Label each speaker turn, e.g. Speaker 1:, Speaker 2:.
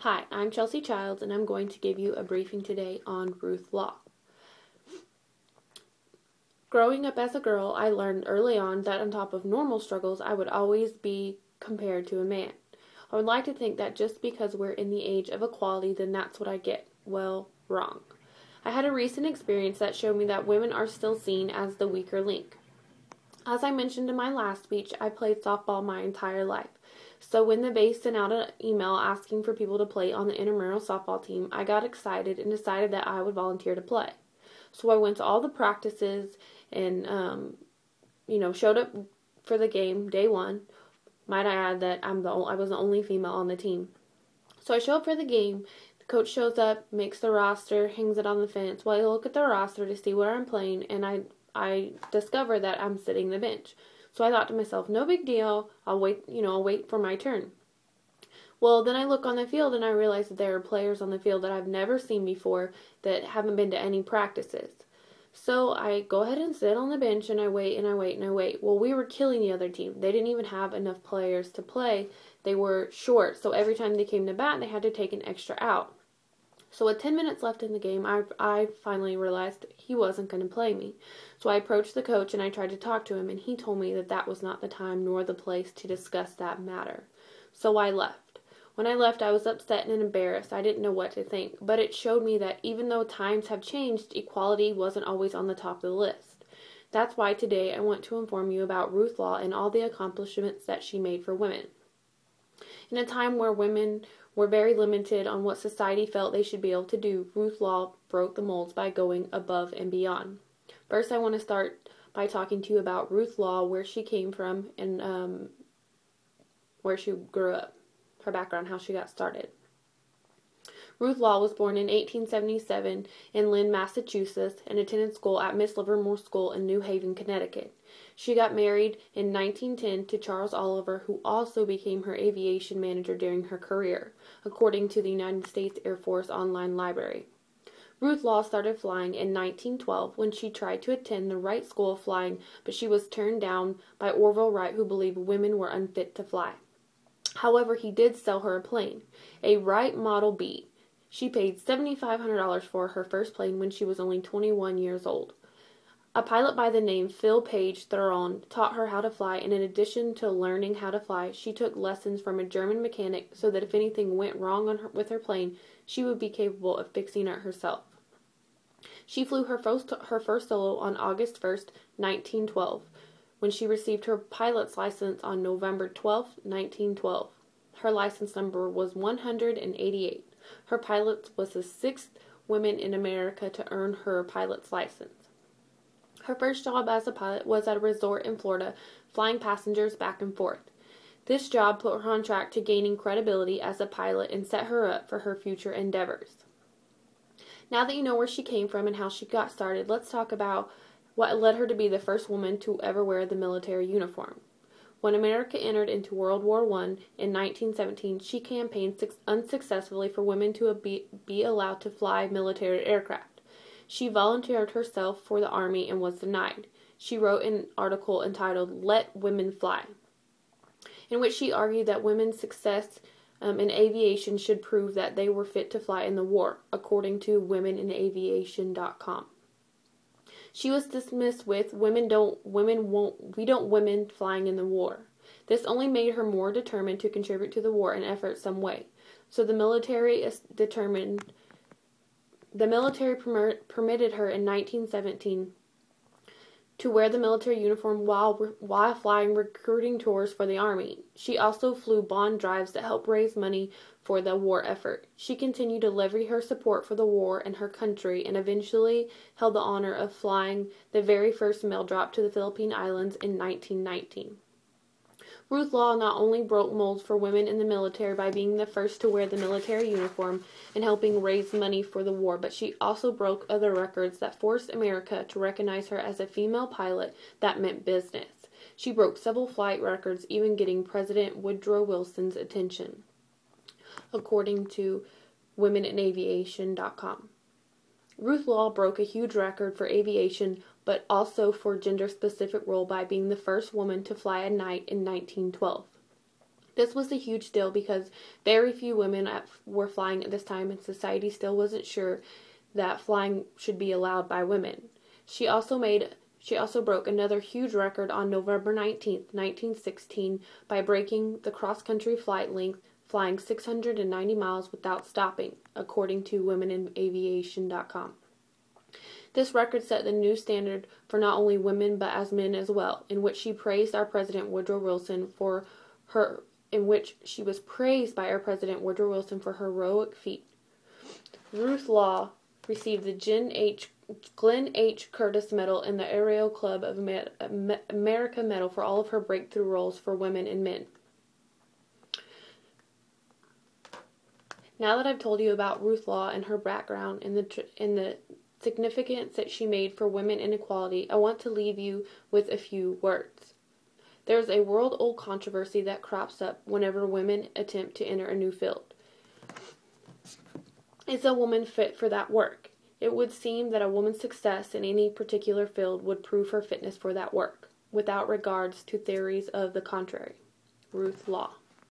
Speaker 1: Hi, I'm Chelsea Childs, and I'm going to give you a briefing today on Ruth Law. Growing up as a girl, I learned early on that on top of normal struggles, I would always be compared to a man. I would like to think that just because we're in the age of equality, then that's what I get. Well, wrong. I had a recent experience that showed me that women are still seen as the weaker link. As I mentioned in my last speech, I played softball my entire life. So when the base sent out an email asking for people to play on the intramural softball team, I got excited and decided that I would volunteer to play. So I went to all the practices and, showed up for the game day one. Might I add that I was the only female on the team. So I show up for the game. The coach shows up, makes the roster, hangs it on the fence. Well, I look at the roster to see where I'm playing, and I discover that I'm sitting the bench. So I thought to myself, no big deal. I'll wait for my turn. Well, then I look on the field and I realize that there are players on the field that I've never seen before that haven't been to any practices. So I go ahead and sit on the bench and I wait and I wait and I wait. Well, we were killing the other team. They didn't even have enough players to play. They were short, so every time they came to bat, they had to take an extra out. So with 10 minutes left in the game, I finally realized he wasn't going to play me. So I approached the coach and I tried to talk to him, and he told me that that was not the time nor the place to discuss that matter. So I left. When I left, I was upset and embarrassed. I didn't know what to think, but it showed me that even though times have changed, equality wasn't always on the top of the list. That's why today I want to inform you about Ruth Law and all the accomplishments that she made for women. In a time where women were very limited on what society felt they should be able to do, Ruth Law broke the molds by going above and beyond. First, I want to start by talking to you about Ruth Law, where she came from, and where she grew up, her background, how she got started. Ruth Law was born in 1877 in Lynn, Massachusetts, and attended school at Miss Livermore School in New Haven, Connecticut. She got married in 1910 to Charles Oliver, who also became her aviation manager during her career, according to the United States Air Force Online Library. Ruth Law started flying in 1912 when she tried to attend the Wright School of Flying, but she was turned down by Orville Wright, who believed women were unfit to fly. However, he did sell her a plane, a Wright Model B. She paid $7,500 for her first plane when she was only 21 years old. A pilot by the name Phil Page Theron taught her how to fly, and in addition to learning how to fly, she took lessons from a German mechanic so that if anything went wrong with her plane, she would be capable of fixing it herself. She flew her first solo on August 1st, 1912, when she received her pilot's license on November 12th, 1912. Her license number was 188. Her pilot was the sixth woman in America to earn her pilot's license. Her first job as a pilot was at a resort in Florida, flying passengers back and forth. This job put her on track to gaining credibility as a pilot and set her up for her future endeavors. Now that you know where she came from and how she got started, let's talk about what led her to be the first woman to ever wear the military uniform. When America entered into World War I in 1917, she campaigned unsuccessfully for women to be allowed to fly military aircraft. She volunteered herself for the Army and was denied. She wrote an article entitled "Let Women Fly," in which she argued that women's success in aviation should prove that they were fit to fly in the war, according to WomenInAviation.com. She was dismissed with "women flying in the war." This only made her more determined to contribute to the war and effort some way. So the military permitted her in 1917 to wear the military uniform while flying recruiting tours for the Army. She also flew bond drives that helped raise money for the war effort. She continued to levy her support for the war and her country, and eventually held the honor of flying the very first mail drop to the Philippine Islands in 1919. Ruth Law not only broke molds for women in the military by being the first to wear the military uniform and helping raise money for the war, but she also broke other records that forced America to recognize her as a female pilot that meant business. She broke several flight records, even getting President Woodrow Wilson's attention, according to WomenInAviation.com. Ruth Law broke a huge record for aviation, but also for gender-specific role by being the first woman to fly at night in 1912. This was a huge deal because very few women were flying at this time, and society still wasn't sure that flying should be allowed by women. She also broke another huge record on November 19th, 1916 by breaking the cross-country flight length, flying 690 miles without stopping, according to WomenInAviation.com. This record set the new standard for not only women but as men as well, in which she praised our President Woodrow Wilson for her heroic feat. Ruth Law received the Glenn H. Curtis Medal and the Aero Club of America Medal for all of her breakthrough roles for women and men. Now that I've told you about Ruth Law and her background and the significance that she made for women inequality, I want to leave you with a few words. There's a world-old controversy that crops up whenever women attempt to enter a new field. Is a woman fit for that work? It would seem that a woman's success in any particular field would prove her fitness for that work, without regards to theories of the contrary. Ruth Law.